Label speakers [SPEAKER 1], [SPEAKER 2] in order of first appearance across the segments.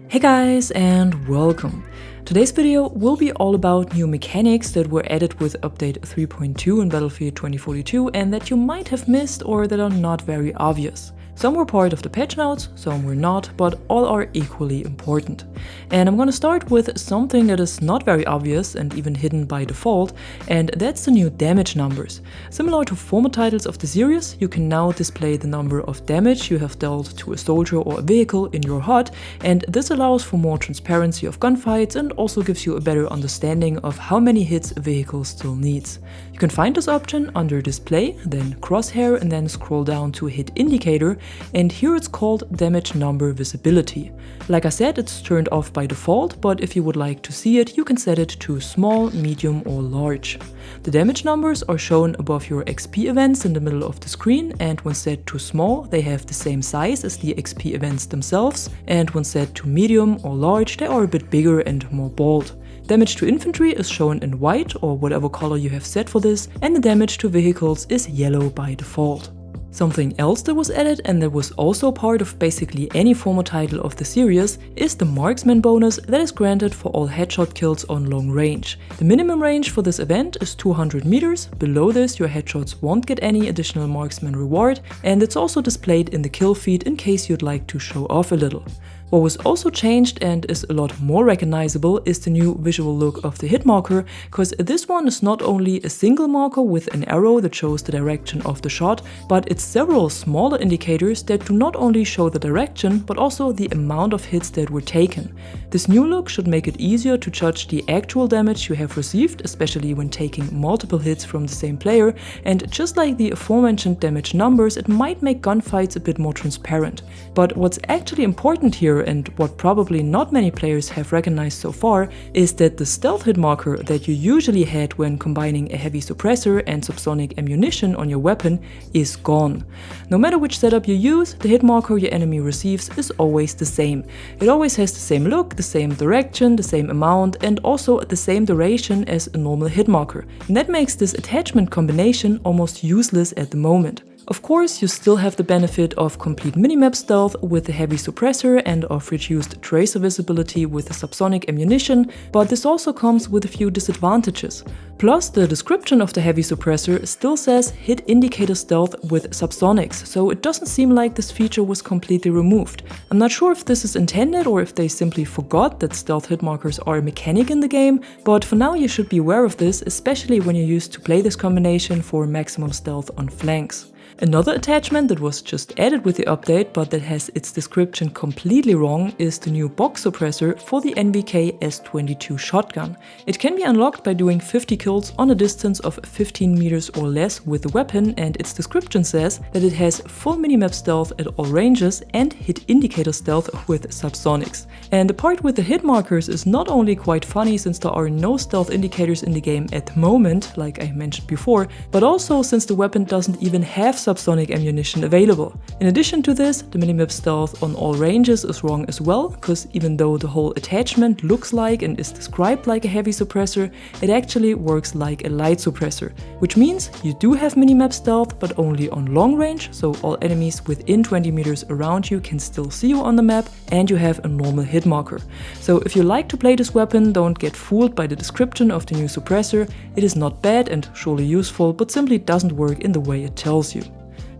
[SPEAKER 1] Hey guys, and welcome! Today's video will be all about new mechanics that were added with update 3.2 in Battlefield 2042 and that you might have missed or that are not very obvious. Some were part of the patch notes, some were not, but all are equally important. And I'm gonna start with something that is not very obvious and even hidden by default, and that's the new damage numbers. Similar to former titles of the series, you can now display the number of damage you have dealt to a soldier or a vehicle in your HUD, and this allows for more transparency of gunfights and also gives you a better understanding of how many hits a vehicle still needs. You can find this option under Display, then Crosshair, and then scroll down to Hit Indicator, and here it's called Damage Number Visibility. Like I said, it's turned off by default, but if you would like to see it, you can set it to Small, Medium or Large. The damage numbers are shown above your XP events in the middle of the screen, and when set to Small, they have the same size as the XP events themselves, and when set to Medium or Large, they are a bit bigger and more bold. Damage to infantry is shown in white or whatever color you have set for this, and the damage to vehicles is yellow by default. Something else that was added and that was also part of basically any former title of the series is the Marksman Bonus that is granted for all headshot kills on long range. The minimum range for this event is 200 meters, below this your headshots won't get any additional Marksman reward, and it's also displayed in the kill feed in case you'd like to show off a little. What was also changed and is a lot more recognizable is the new visual look of the Hitmarker, because this one is not only a single marker with an arrow that shows the direction of the shot, but it's several smaller indicators that do not only show the direction, but also the amount of hits that were taken. This new look should make it easier to judge the actual damage you have received, especially when taking multiple hits from the same player, and just like the aforementioned damage numbers, it might make gunfights a bit more transparent. But what's actually important here, and what probably not many players have recognized so far, is that the stealth hit marker that you usually had when combining a heavy suppressor and subsonic ammunition on your weapon is gone. No matter which setup you use, the hit marker your enemy receives is always the same. It always has the same look, the same direction, the same amount, and also the same duration as a normal hit marker. And that makes this attachment combination almost useless at the moment. Of course, you still have the benefit of complete minimap stealth with the heavy suppressor and of reduced tracer visibility with the subsonic ammunition, but this also comes with a few disadvantages. Plus, the description of the heavy suppressor still says hit indicator stealth with subsonics, so it doesn't seem like this feature was completely removed. I'm not sure if this is intended or if they simply forgot that stealth hit markers are a mechanic in the game, but for now you should be aware of this, especially when you used to play this combination for maximum stealth on flanks. Another attachment that was just added with the update but that has its description completely wrong is the new box suppressor for the NVK S22 shotgun. It can be unlocked by doing 50 kills on a distance of 15 meters or less with the weapon, and its description says that it has full minimap stealth at all ranges and hit indicator stealth with subsonics. And the part with the hit markers is not only quite funny since there are no stealth indicators in the game at the moment, like I mentioned before, but also since the weapon doesn't even have subsonic ammunition available. In addition to this, the minimap stealth on all ranges is wrong as well, because even though the whole attachment looks like and is described like a heavy suppressor, it actually works like a light suppressor, which means you do have minimap stealth but only on long range, so all enemies within 20 meters around you can still see you on the map, and you have a normal hit marker. So if you like to play this weapon, don't get fooled by the description of the new suppressor. It is not bad and surely useful, but simply doesn't work in the way it tells you.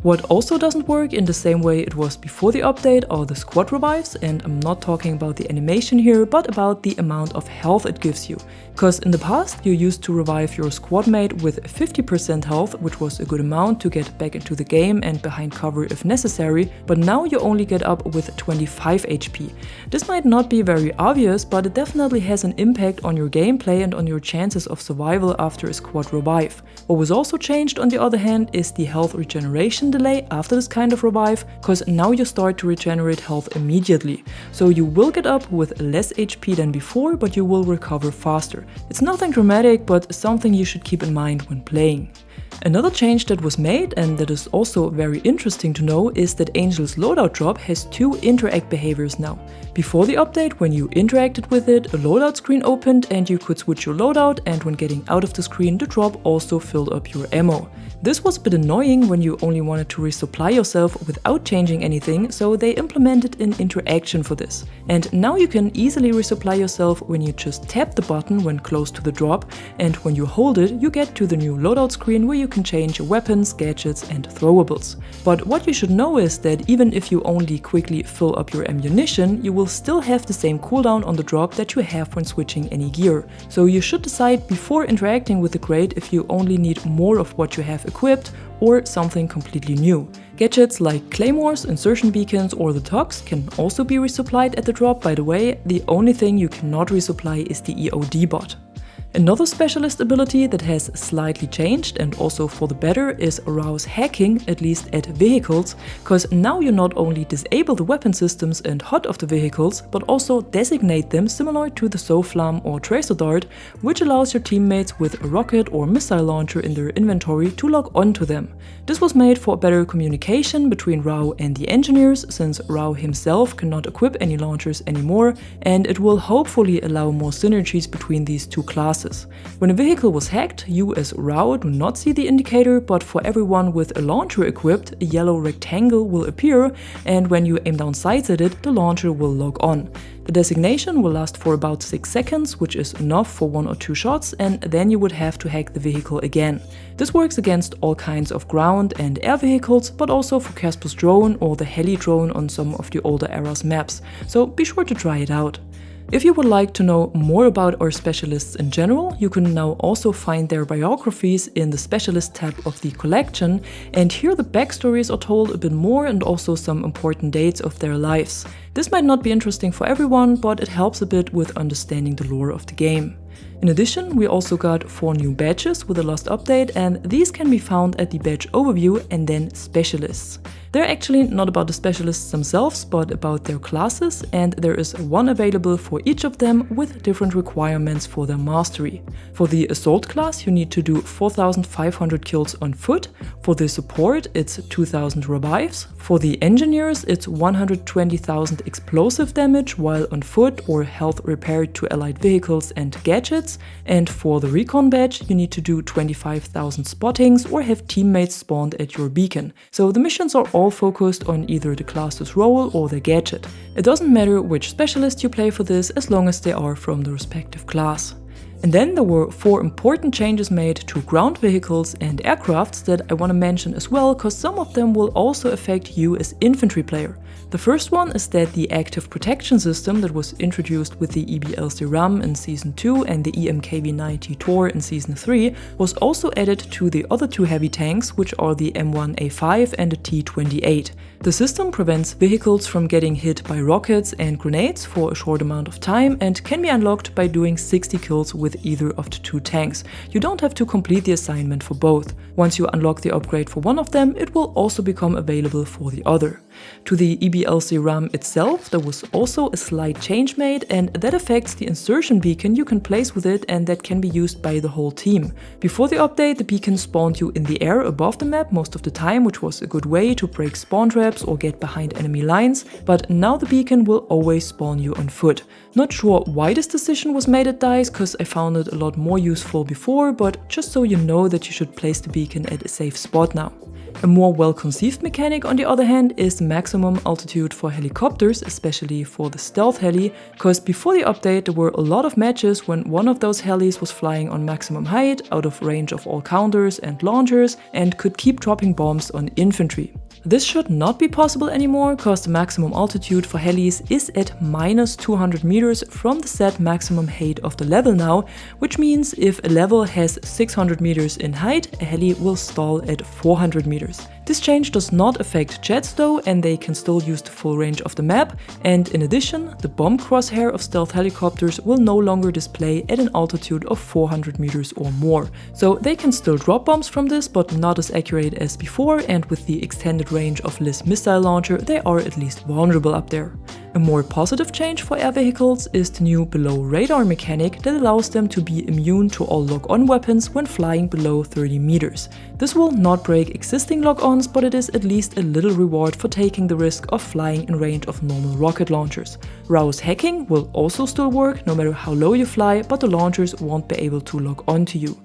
[SPEAKER 1] What also doesn't work in the same way it was before the update are the squad revives, and I'm not talking about the animation here, but about the amount of health it gives you. Because in the past you used to revive your squad mate with 50% health, which was a good amount to get back into the game and behind cover if necessary, but now you only get up with 25 HP. This might not be very obvious, but it definitely has an impact on your gameplay and on your chances of survival after a squad revive. What was also changed on the other hand is the health regeneration delay after this kind of revive, because now you start to regenerate health immediately. So you will get up with less HP than before, but you will recover faster. It's nothing dramatic, but something you should keep in mind when playing. Another change that was made, and that is also very interesting to know, is that Angel's loadout drop has two interact behaviors now. Before the update, when you interacted with it, a loadout screen opened and you could switch your loadout, and when getting out of the screen, the drop also filled up your ammo. This was a bit annoying when you only wanted to resupply yourself without changing anything, so they implemented an interaction for this. And now you can easily resupply yourself when you just tap the button when close to the drop, and when you hold it, you get to the new loadout screen where you can change weapons, gadgets and throwables. But what you should know is that even if you only quickly fill up your ammunition, you will still have the same cooldown on the drop that you have when switching any gear. So you should decide before interacting with the crate if you only need more of what you have equipped or something completely new. Gadgets like claymores, insertion beacons or the togs can also be resupplied at the drop, by the way. The only thing you cannot resupply is the EOD bot. Another specialist ability that has slightly changed, and also for the better, is Rao's hacking, at least at vehicles, cause now you not only disable the weapon systems and HUD of the vehicles, but also designate them similar to the Soflam or Tracer Dart, which allows your teammates with a rocket or missile launcher in their inventory to log onto them. This was made for better communication between Rao and the engineers, since Rao himself cannot equip any launchers anymore, and it will hopefully allow more synergies between these two classes. When a vehicle was hacked, you as Rao do not see the indicator, but for everyone with a launcher equipped, a yellow rectangle will appear, and when you aim down sights at it, the launcher will log on. The designation will last for about 6 seconds, which is enough for 1 or 2 shots, and then you would have to hack the vehicle again. This works against all kinds of ground and air vehicles, but also for Casper's drone or the heli drone on some of the older era's maps, so be sure to try it out. If you would like to know more about our specialists in general, you can now also find their biographies in the specialist tab of the collection, and here the backstories are told a bit more and also some important dates of their lives. This might not be interesting for everyone, but it helps a bit with understanding the lore of the game. In addition, we also got 4 new badges with the last update, and these can be found at the badge overview and then specialists. They're actually not about the specialists themselves, but about their classes, and there is one available for each of them with different requirements for their mastery. For the assault class, you need to do 4,500 kills on foot. For the support, it's 2,000 revives. For the engineers, it's 120,000 explosive damage while on foot or health repaired to allied vehicles and gadgets. And for the recon badge, you need to do 25,000 spottings or have teammates spawned at your beacon. So the missions are all focused on either the class's role or their gadget. It doesn't matter which specialist you play for this, as long as they are from the respective class. And then there were 4 important changes made to ground vehicles and aircrafts that I want to mention as well, because some of them will also affect you as infantry player. The first one is that the active protection system that was introduced with the EBLC-Ram in Season 2 and the EMKV-90 Tor in Season 3 was also added to the other 2 heavy tanks, which are the M1A5 and the T-28. The system prevents vehicles from getting hit by rockets and grenades for a short amount of time and can be unlocked by doing 60 kills with either of the 2 tanks. You don't have to complete the assignment for both. Once you unlock the upgrade for one of them, it will also become available for the other. To the EBLC-Ram itself, there was also a slight change made, and that affects the insertion beacon you can place with it, and that can be used by the whole team. Before the update, the beacon spawned you in the air above the map most of the time, which was a good way to break spawn traps or get behind enemy lines, but now the beacon will always spawn you on foot. Not sure why this decision was made at DICE, cause I found it a lot more useful before, but just so you know that you should place the beacon at a safe spot now. A more well-conceived mechanic, on the other hand, is the maximum altitude for helicopters, especially for the stealth heli, because before the update there were a lot of matches when one of those helis was flying on maximum height, out of range of all counters and launchers, and could keep dropping bombs on infantry. This should not be possible anymore, because the maximum altitude for helis is at minus 200 meters from the set maximum height of the level now, which means if a level has 600 meters in height, a heli will stall at 400 meters. This change does not affect jets though, and they can still use the full range of the map, and in addition, the bomb crosshair of stealth helicopters will no longer display at an altitude of 400 meters or more. So they can still drop bombs from this, but not as accurate as before, and with the extended range of Liz missile launcher, they are at least vulnerable up there. A more positive change for air vehicles is the new below radar mechanic that allows them to be immune to all lock-on weapons when flying below 30 meters. This will not break existing lock-ons, but it is at least a little reward for taking the risk of flying in range of normal rocket launchers. Rao's hacking will also still work no matter how low you fly, but the launchers won't be able to lock onto you.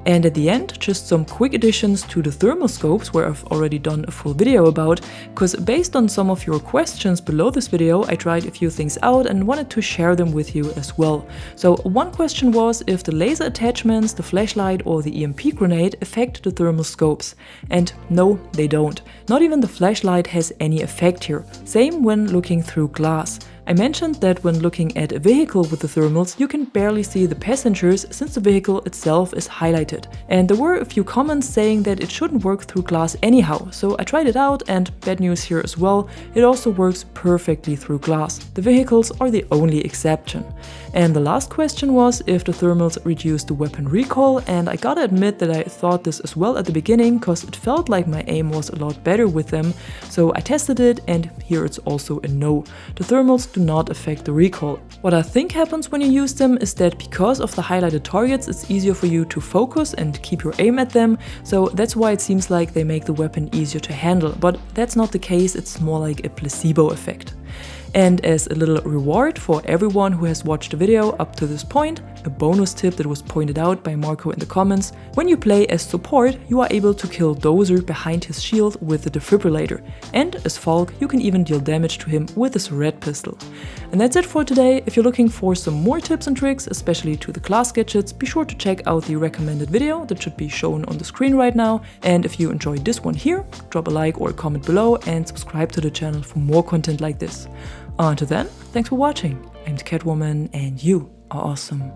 [SPEAKER 1] And at the end, just some quick additions to the thermal scopes, where I've already done a full video about, because based on some of your questions below this video, I tried a few things out and wanted to share them with you as well. So one question was if the laser attachments, the flashlight or the EMP grenade affect the thermal scopes. And no, they don't. Not even the flashlight has any effect here. Same when looking through glass. I mentioned that when looking at a vehicle with the thermals, you can barely see the passengers since the vehicle itself is highlighted. And there were a few comments saying that it shouldn't work through glass anyhow, so I tried it out, and bad news here as well, it also works perfectly through glass. The vehicles are the only exception. And the last question was if the thermals reduce the weapon recoil, and I gotta admit that I thought this as well at the beginning, cause it felt like my aim was a lot better with them, so I tested it, and here it's also a no. The thermals do not affect the recoil. What I think happens when you use them is that because of the highlighted targets, it's easier for you to focus and keep your aim at them, so that's why it seems like they make the weapon easier to handle, but that's not the case, it's more like a placebo effect. And as a little reward for everyone who has watched the video up to this point, a bonus tip that was pointed out by Marco in the comments: when you play as support, you are able to kill Dozer behind his shield with the defibrillator, and as Falk, you can even deal damage to him with his red pistol. And that's it for today. If you're looking for some more tips and tricks, especially to the class gadgets, be sure to check out the recommended video that should be shown on the screen right now. And if you enjoyed this one here, drop a like or a comment below and subscribe to the channel for more content like this. Until then, thanks for watching. I'm Catwoman and you are awesome.